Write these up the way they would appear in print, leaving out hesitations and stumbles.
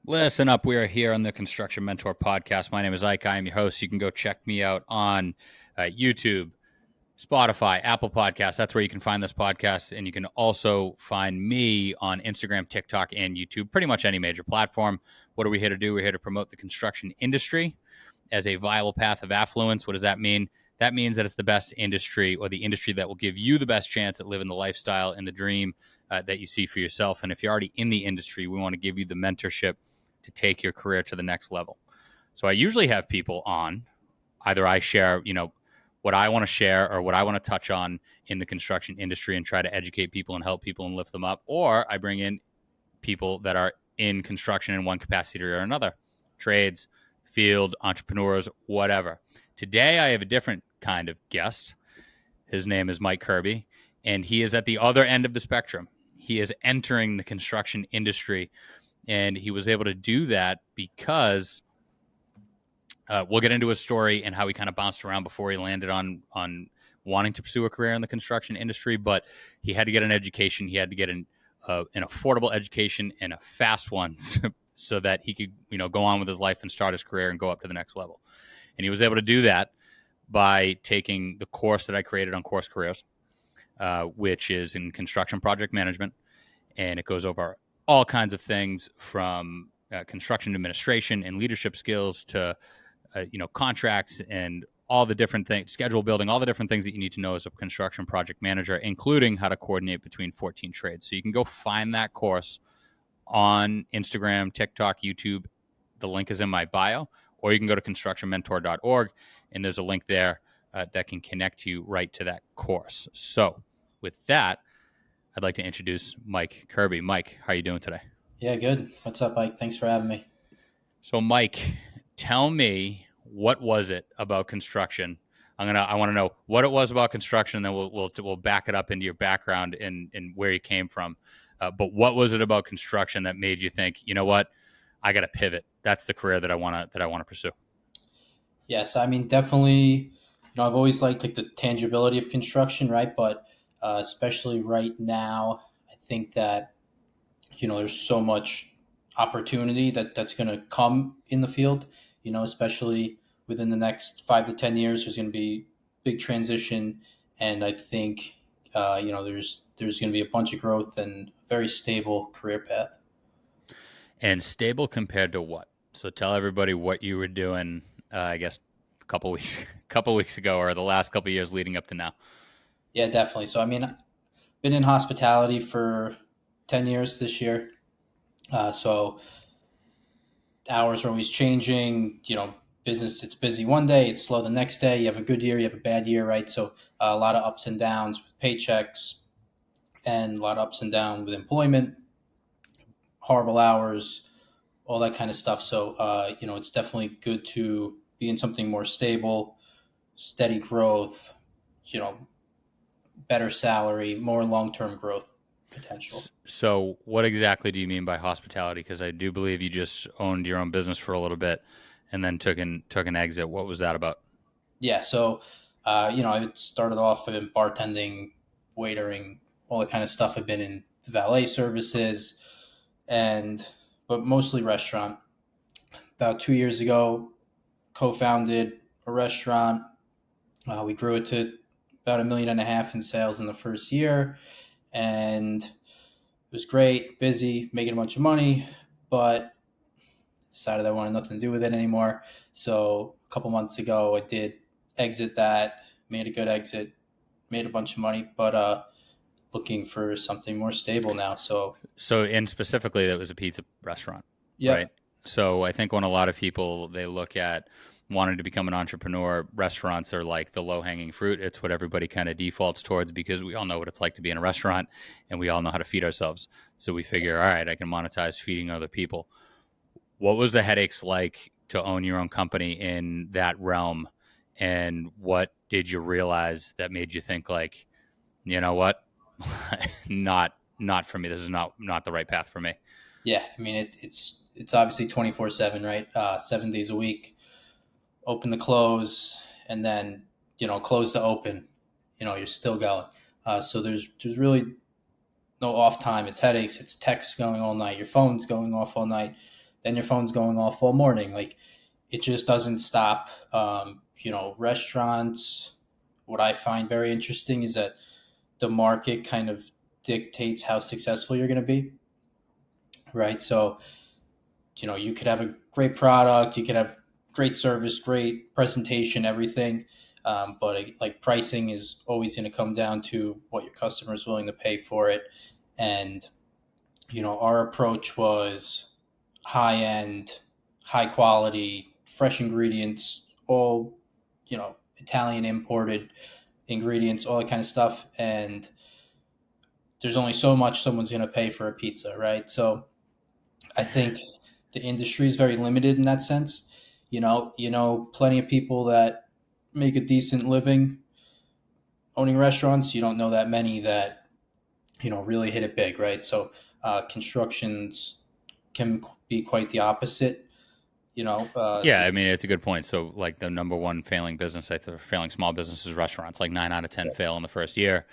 Listen up. We are here on the Construction Mentor podcast. My name is Ike. I am your host. You can go check me out on YouTube, Spotify, Apple Podcasts. That's where you can find this podcast. And you can also find me on Instagram, TikTok, and YouTube, pretty much any major platform. What are we here to do? We're here to promote the construction industry as a viable path of affluence. What does that mean? That means that it's the best industry, or the industry that will give you the best chance at living the lifestyle and the dream that you see for yourself. And if you're already in the industry, we want to give you the mentorship to take your career to the next level. So I usually have people on, either I share, what I want to share or what I want to touch on in the construction industry and try to educate people and help people and lift them up, or I bring in people that are in construction in one capacity or another, trades, field, entrepreneurs, whatever. Today I have a different kind of guest. His name is Mike Kirby, and he is at the other end of the spectrum. He is entering the construction industry, and he was able to do that because we'll get into his story and how he kind of bounced around before he landed on wanting to pursue a career in the construction industry. But he had to get an education. He had to get an affordable education and a fast one so that he could go on with his life and start his career and go up to the next level. And he was able to do that by taking the course that I created on CourseCareers, which is in construction project management. And it goes over all kinds of things from construction administration and leadership skills to contracts and all the different things, schedule building, all the different things that you need to know as a construction project manager, including how to coordinate between 14 trades. So you can go find that course on Instagram, TikTok, YouTube. The link is in my bio, or you can go to constructionmentor.org, and there's a link there that can connect you right to that course. So with that, I'd like to introduce Mike Kirby. Mike, how are you doing today? Yeah, good. What's up, Ike? Thanks for having me. So, Mike, tell me, what was it about construction? I want to know what it was about construction, and then we'll back it up into your background and where you came from. But what was it about construction that made you think, you know what, I got to pivot? That's the career that I want to pursue. Yes, I mean definitely. I've always liked like the tangibility of construction, right? But especially right now, I think that there's so much opportunity that's going to come in the field. Especially within the next 5 to 10 years, there's going to be big transition, and I think there's going to be a bunch of growth and very stable career path. And stable compared to what? So tell everybody what you were doing. I guess a couple weeks ago, or the last couple of years leading up to now. Yeah, definitely. So I mean, been in hospitality for 10 years this year. So hours are always changing. Business, it's busy one day, it's slow the next day. You have a good year, you have a bad year, right? So a lot of ups and downs with paychecks, and a lot of ups and downs with employment, horrible hours, all that kind of stuff. So it's definitely good to be in something more stable, steady growth, you know, better salary, more long-term growth potential. So what exactly do you mean by hospitality? Because I do believe you just owned your own business for a little bit and then took an exit. What was that about? Yeah, so I started off in bartending, waitering, all that kind of stuff. I've been in valet services, and but mostly restaurant. About 2 years ago, co-founded a restaurant. We grew it to about 1.5 million in sales in the first year, and it was great, busy, making a bunch of money, but decided I wanted nothing to do with it anymore. So a couple months ago, I did exit that, made a good exit, made a bunch of money, but looking for something more stable now. So And specifically, that was a pizza restaurant, right? yep, So I think when a lot of people, they look at wanting to become an entrepreneur, restaurants are like the low hanging fruit. It's what everybody kind of defaults towards because we all know what it's like to be in a restaurant and we all know how to feed ourselves. So we figure, all right, I can monetize feeding other people. What was the headaches like to own your own company in that realm? And what did you realize that made you think like, you know what, not for me. This is not the right path for me. yeah. I mean, it's obviously 24/7, right? 7 days a week, open to close, and then close to open. You're still going. So there's really no off time. It's headaches. It's texts going all night. Your phone's going off all night. then your phone's going off all morning. Like it just doesn't stop. Restaurants, what I find very interesting is that the market kind of dictates how successful you're going to be, right? So, you could have a great product, you could have great service, great presentation, everything. But like pricing is always going to come down to what your customer is willing to pay for it. And, our approach was high end, high quality, fresh ingredients, all, Italian imported ingredients, all that kind of stuff. And there's only so much someone's going to pay for a pizza, right? So I think the industry is very limited in that sense. Plenty of people that make a decent living owning restaurants. You don't know that many that really hit it big, right? So constructions can be quite the opposite. Yeah, I mean it's a good point. So like the number one failing business, failing small business is restaurants. Like 9 out of 10 fail in the first year,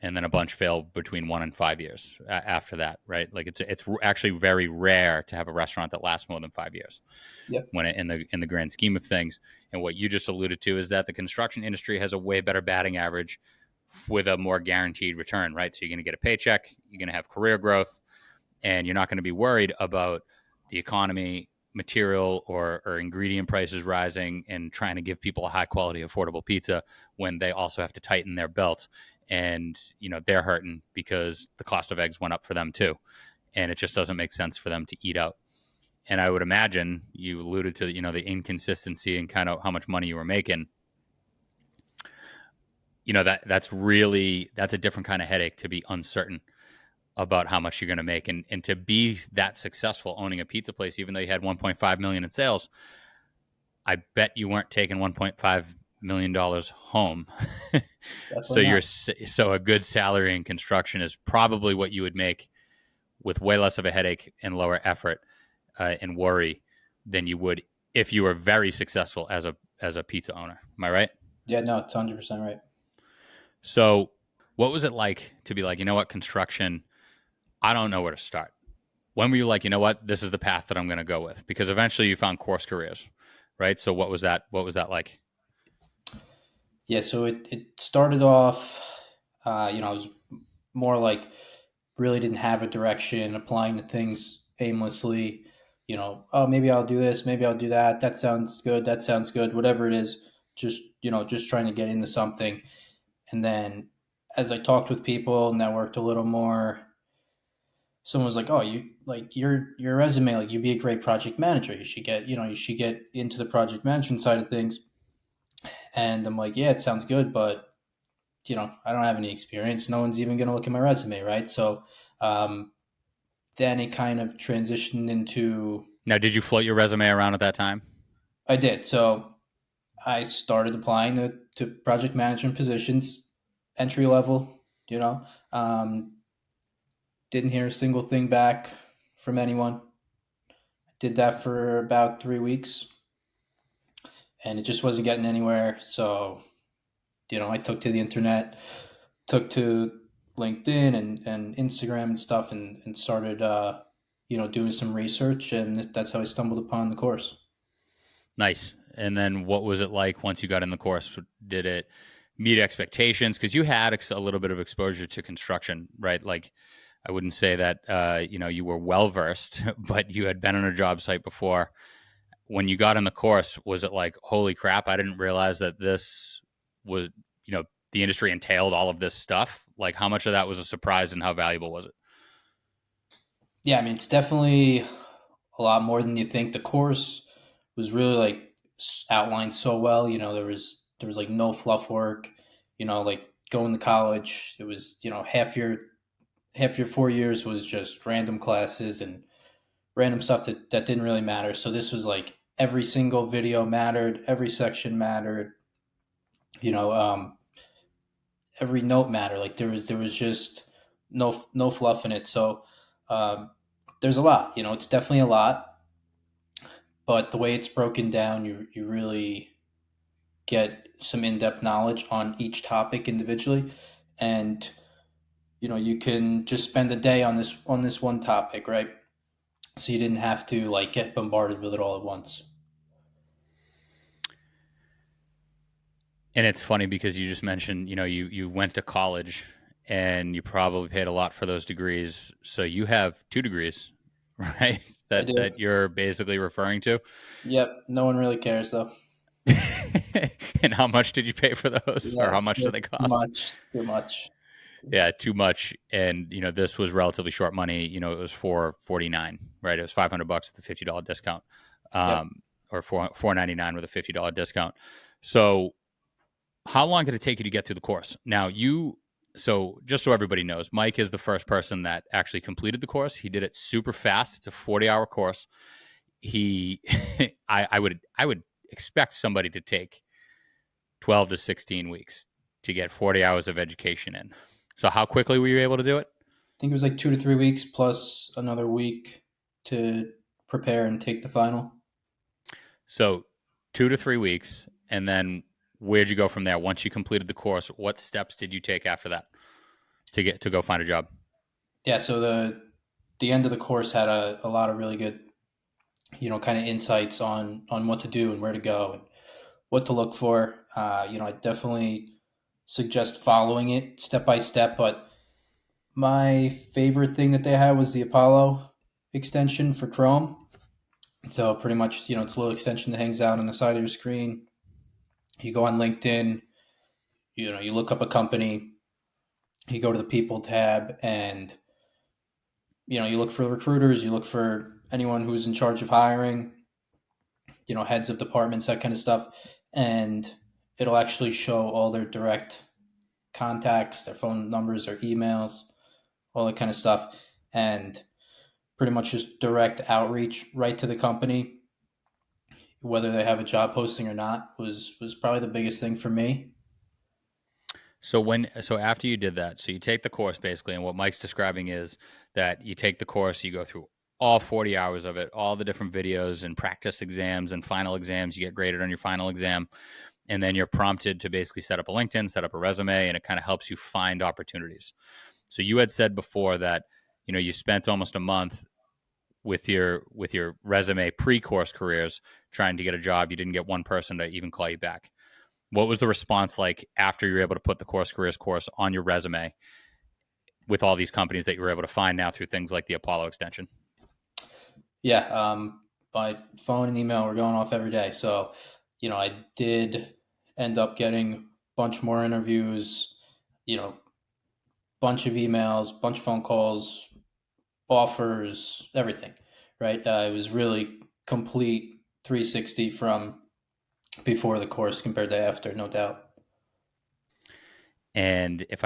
and then a bunch fail between 1 and 5 years after that, right? Like it's actually very rare to have a restaurant that lasts more than 5 years Yep. when in the grand scheme of things. And what you just alluded to is that the construction industry has a way better batting average with a more guaranteed return, right? So you're going to get a paycheck, you're going to have career growth, and you're not going to be worried about the economy, material or ingredient prices rising and trying to give people a high quality affordable pizza when they also have to tighten their belt, and they're hurting because the cost of eggs went up for them too, and it just doesn't make sense for them to eat out. And I would imagine you alluded to the inconsistency and kind of how much money you were making. That's a different kind of headache, to be uncertain about how much you're going to make, and to be that successful owning a pizza place, even though you had 1.5 million in sales. I bet you weren't taking 1.5 million dollars home. Definitely not. So a good salary in construction is probably what you would make with way less of a headache and lower effort and worry than you would if you were very successful as a pizza owner. Am I right? Yeah, no, it's 100% right. So what was it like to be like, construction, I don't know where to start? When were you like, this is the path that I'm going to go with? Because eventually you found CourseCareers, right? So what was that? What was that like? Yeah, so it started off, I was more like really didn't have a direction, applying to things aimlessly. Oh, maybe I'll do this, maybe I'll do that. That sounds good. That sounds good. Whatever it is, just trying to get into something. And then as I talked with people, networked a little more, someone was like, "Oh, you like your resume, like you'd be a great project manager. You should get into the project management side of things." And I'm like, "Yeah, it sounds good, but I don't have any experience. No one's even going to look at my resume, right?" So um, then it kind of transitioned into Now, did you float your resume around at that time? I did. So I started applying to project management positions, entry level. Didn't hear a single thing back from anyone. Did that for about 3 weeks, and it just wasn't getting anywhere. So I took to the internet, took to LinkedIn and Instagram and stuff, and started doing some research, and that's how I stumbled upon the course. Nice. And then what was it like once you got in the course? Did it meet expectations? Because you had a little bit of exposure to construction, right? Like, I wouldn't say that you were well versed, but you had been on a job site before. When you got in the course, was it like, holy crap, I didn't realize that this was, the industry entailed all of this stuff? Like, how much of that was a surprise and how valuable was it? Yeah, I mean, it's definitely a lot more than you think. The course was really like outlined so well. There was like no fluff work. Like going to college, it was half your 4 years was just random classes and random stuff that didn't really matter. So this was like every single video mattered, every section mattered. You know, um, every note mattered. Like there was just no fluff in it. So um, there's a lot. It's definitely a lot, but the way it's broken down, you really get some in depth knowledge on each topic individually, and you can just spend a day on this one topic, right? so you didn't have to like get bombarded with it all at once. And it's funny because you just mentioned, you went to college and you probably paid a lot for those degrees. So you have 2 degrees, right? I That do. that you're basically referring to. Yep. No one really cares though. And how much did you pay for those, or Yeah. how much Too do they cost? much. Too much. Yeah, too much. And this was relatively short money. It was 449, right? It was $500 with a $50 discount, Yep. or 499 with a $50 discount. So how long did it take you to get through the course? Now, so just so everybody knows, Mike is the first person that actually completed the course. He did it super fast. It's a 40-hour course. He, I would expect somebody to take 12 to 16 weeks to get 40 hours of education in. So how quickly were you able to do it? I think it was like 2 to 3 weeks plus another week to prepare and take the final. So 2 to 3 weeks. And then where'd you go from there? Once you completed the course, what steps did you take after that to go find a job? Yeah. So the end of the course had a lot of really good, kind of insights on what to do and where to go and what to look for. I definitely suggest following it step by step. But my favorite thing that they had was the Apollo extension for Chrome. So pretty much, it's a little extension that hangs out on the side of your screen. You go on LinkedIn, you look up a company, you go to the people tab, and you look for recruiters, you look for anyone who's in charge of hiring, heads of departments, that kind of stuff, and it'll actually show all their direct contacts, their phone numbers, their emails, all that kind of stuff, and pretty much just direct outreach right to the company, whether they have a job posting or not, was probably the biggest thing for me. So after you did that, so you take the course basically, and what Mike's describing is that you take the course, you go through all 40 hours of it, all the different videos and practice exams and final exams, you get graded on your final exam, and then you're prompted to basically set up a LinkedIn, set up a resume, and it kind of helps you find opportunities. So you had said before that, you spent almost a month with your resume pre-course careers trying to get a job. You didn't get one person to even call you back. What was the response like after you were able to put the CourseCareers course on your resume with all these companies that you were able to find now through things like the Apollo extension? Yeah, my phone and email were going off every day. So, I did end up getting a bunch more interviews, bunch of emails, bunch of phone calls, offers, everything. Right? It was really complete 360 from before the course compared to after, no doubt. And if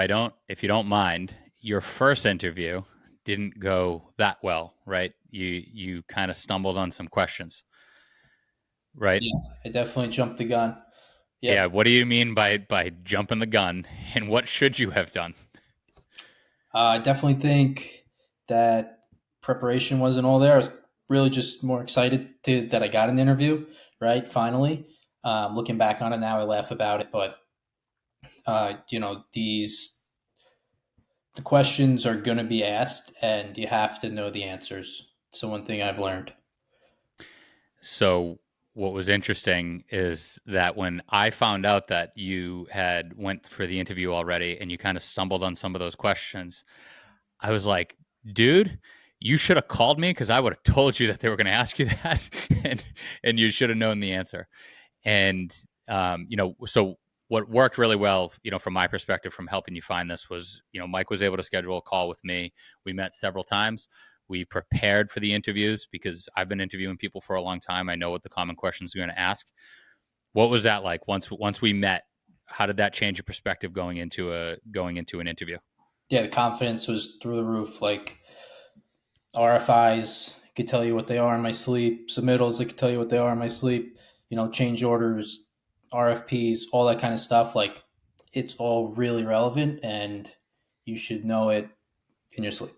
you don't mind, your first interview didn't go that well, right? You kind of stumbled on some questions, right? Yeah, I definitely jumped the gun. Yeah. Yep. What do you mean by jumping the gun? And what should you have done? I definitely think that preparation wasn't all there. I was really just more excited that I got an interview, right? Finally. Looking back on it now, I laugh about it, but the questions are going to be asked, and you have to know the answers. So one thing I've learned. So what was interesting is that when I found out that you had went for the interview already and you kind of stumbled on some of those questions, I was like, dude, you should have called me because I would have told you that they were going to ask you that, and you should have known the answer. And so what worked really well, from my perspective, from helping you find this was, Mike was able to schedule a call with me. We met several times. We prepared for the interviews because I've been interviewing people for a long time. I know what the common questions are going to ask. What was that like once we met? How did that change your perspective going into an interview? Yeah, the confidence was through the roof. Like RFIs, I could tell you what they are in my sleep. Submittals, I could tell you what they are in my sleep. Change orders, RFPs, all that kind of stuff. Like it's all really relevant, and you should know it in your sleep.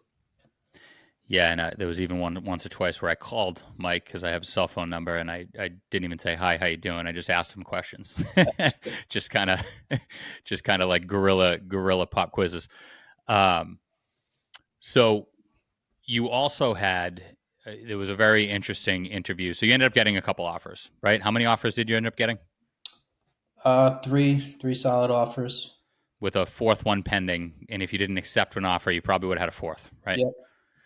Yeah, and there was even once or twice where I called Mike because I have his cell phone number, and I didn't even say hi, how you doing? I just asked him questions, just kind of just kind of like gorilla pop quizzes. Um, so you also had it was a very interesting interview. So you ended up getting a couple offers, right? How many offers did you end up getting? Three solid offers. With a fourth one pending. And if you didn't accept an offer, you probably would have had a fourth, right? Yep.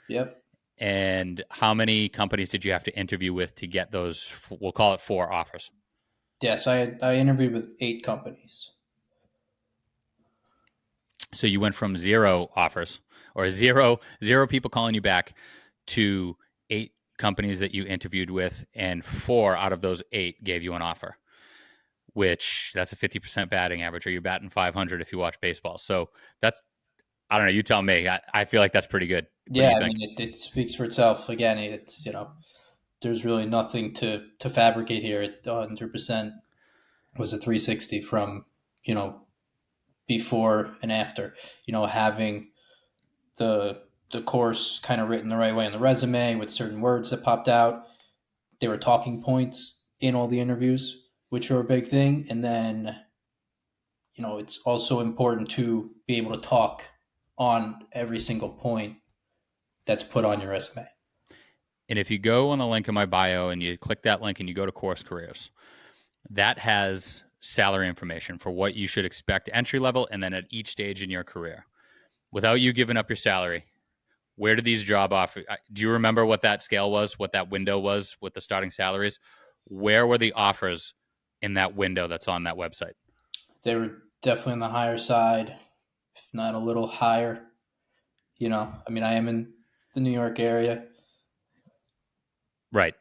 Yep. And how many companies did you have to interview with to get those? We'll call it four offers. Yes, I interviewed with 8 companies. So you went from zero offers or zero people calling you back to 8 companies that you interviewed with, and 4 out of those 8 gave you an offer, which that's a 50% batting average, or you're batting 500 if you watch baseball. So that's, I don't know, you tell me. I feel like that's pretty good. What do Yeah, you I think? mean it speaks for itself. Again, it's there's really nothing to fabricate here. It 100% was a 360 from you know before and after. Having the course kind of written the right way on the resume with certain words that popped out. They were talking points in all the interviews, which were a big thing. And then it's also important to be able to talk on every single point that's put on your resume. And if you go on the link in my bio and you click that link and you go to Course Careers, that has salary information for what you should expect entry level and then at each stage in your career. Without you giving up your salary, where did these job offers? Do you remember what that scale was, what that window was with the starting salaries? Where were the offers in that window that's on that website? They were definitely on the higher side, if not a little higher. I mean, I am in the New York area. Right.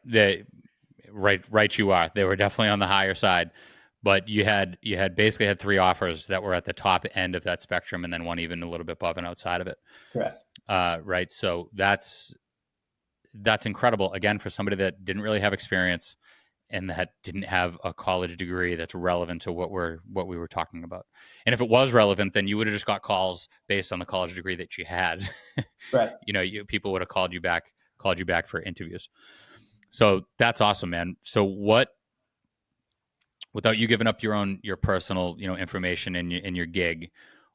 Right. You are. They were definitely on the higher side, but you had basically had 3 offers that were at the top end of that spectrum, and then one even a little bit above and outside of it. Correct. Right. So that's incredible. Again, for somebody that didn't really have experience and that didn't have a college degree that's relevant to what we were talking about. And if it was relevant, then you would have just got calls based on the college degree that you had. Right. People would have called you back for interviews. So that's awesome, man. So what, without you giving up your personal, information in your gig,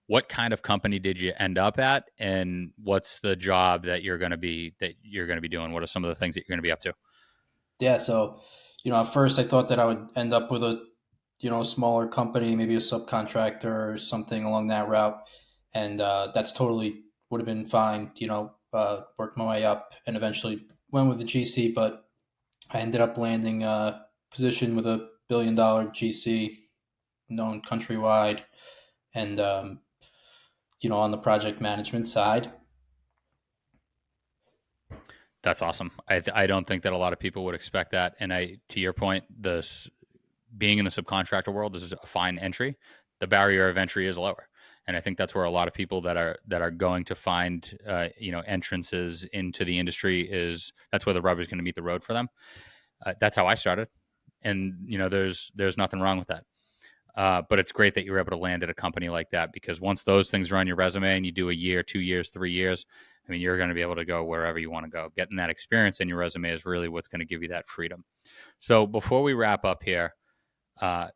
what kind of company did you end up at, and what's the job that you're going to be doing? What are some of the things that you're going to be up to? Yeah. So, at first I thought that I would end up with a, smaller company, maybe a subcontractor or something along that route. And that's totally would have been fine, worked my way up and eventually went with the GC. But I ended up landing a position with a $1 billion GC known countrywide and, on the project management side. That's awesome. I don't think that a lot of people would expect that. And to your point, this being in the subcontractor world is a fine entry. The barrier of entry is lower, and I think that's where a lot of people that are going to find entrances into the industry that's where the rubber is going to meet the road for them. That's how I started, and there's nothing wrong with that. But it's great that you were able to land at a company like that, because once those things are on your resume and you do a year, 2 years, 3 years, I mean, you're going to be able to go wherever you want to go. Getting that experience in your resume is really what's going to give you that freedom. So before we wrap up here,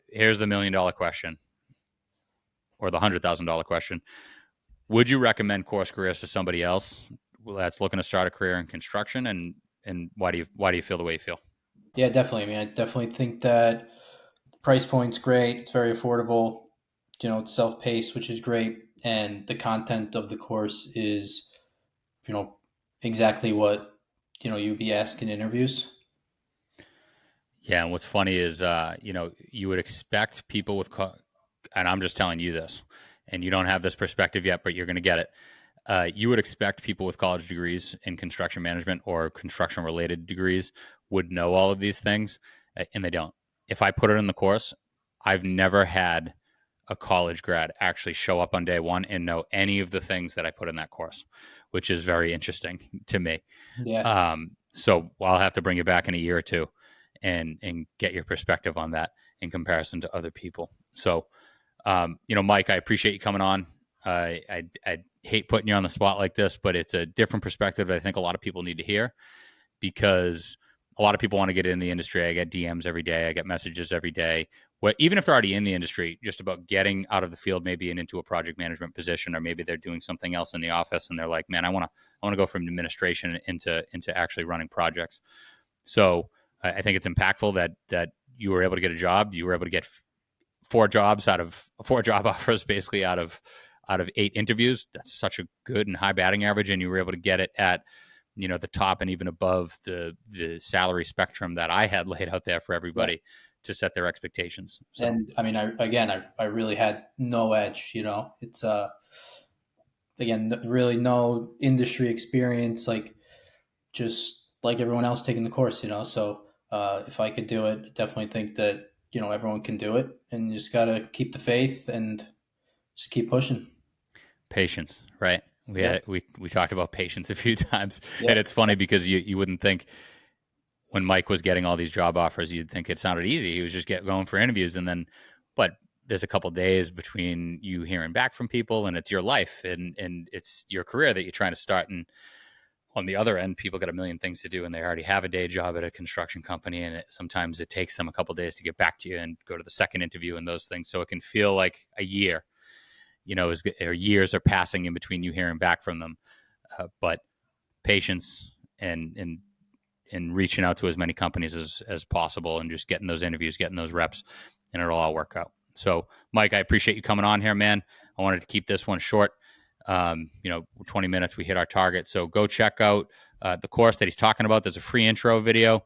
here's the $1 million question, or the $100,000 question. Would you recommend Course Careers to somebody else that's looking to start a career in construction, and why do you feel the way you feel? Yeah, definitely. I mean, I definitely think that price point's great. It's very affordable. It's self-paced, which is great. And the content of the course is, you know, exactly what, you'd be asked in interviews. Yeah, and what's funny is, you would expect people and I'm just telling you this, and you don't have this perspective yet, but you're going to get it. You would expect people with college degrees in construction management or construction related degrees would know all of these things, and they don't. If I put it in the course, I've never had a college grad actually show up on day one and know any of the things that I put in that course, which is very interesting to me. Yeah. So I'll have to bring you back in a year or two and get your perspective on that in comparison to other people. So, Mike, I appreciate you coming on. I hate putting you on the spot like this, but it's a different perspective that I think a lot of people need to hear, because a lot of people want to get in the industry. I get DMs every day. I get messages every day. Even if they're already in the industry, just about getting out of the field, maybe and into a project management position, or maybe they're doing something else in the office, and they're like, "Man, I want to go from administration into actually running projects." So I think it's impactful that you were able to get a job. You were able to get four job offers, basically out of 8 interviews. That's such a good and high batting average, and you were able to get it at the top and even above the salary spectrum that I had laid out there for everybody. Yeah. To set their expectations. So. And I mean, I really had no edge. It's again, really no industry experience. Like, just like everyone else taking the course. So if I could do it, I definitely think that everyone can do it, and you just gotta keep the faith and just keep pushing. Patience, right? We talked about patience a few times, Yeah. and it's funny because you wouldn't think, when Mike was getting all these job offers, you'd think it sounded easy. He was just going for interviews, but there's a couple days between you hearing back from people, and it's your life and it's your career that you're trying to start. And on the other end, people got a million things to do, and they already have a day job at a construction company, and sometimes it takes them a couple days to get back to you and go to the second interview and those things. So it can feel like a year, or years are passing in between you hearing back from them. But patience and reaching out to as many companies as possible, and just getting those interviews, getting those reps, and it'll all work out. So, Mike, I appreciate you coming on here, man. I wanted to keep this one short. 20 minutes, we hit our target. So go check out the course that he's talking about. There's a free intro video.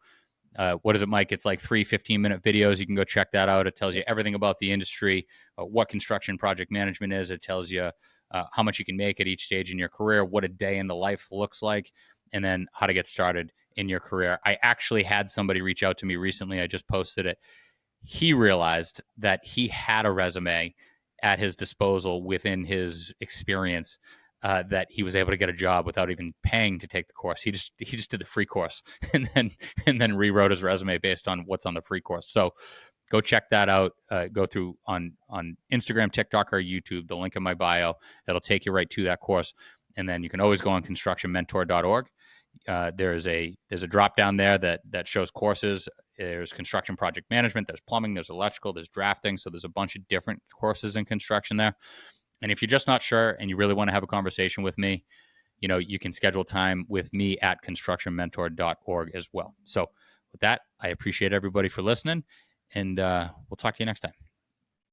What is it, Mike? It's like 3 15-minute videos. You can go check that out. It tells you everything about the industry, what construction project management is. It tells you how much you can make at each stage in your career, what a day in the life looks like, and then how to get started in your career. I actually had somebody reach out to me recently. I just posted it. He realized that he had a resume at his disposal within his experience, that he was able to get a job without even paying to take the course. He just did the free course and then rewrote his resume based on what's on the free course. So go check that out. Go through on Instagram, TikTok, or YouTube. The link in my bio, that'll take you right to that course. And then you can always go on constructionmentor.org. There's a drop down there that shows courses. There's construction project management, there's plumbing, there's electrical, there's drafting. So there's a bunch of different courses in construction there. And if you're just not sure and you really want to have a conversation with me, you can schedule time with me at constructionmentor.org as well. So with that, I appreciate everybody for listening, and we'll talk to you next time.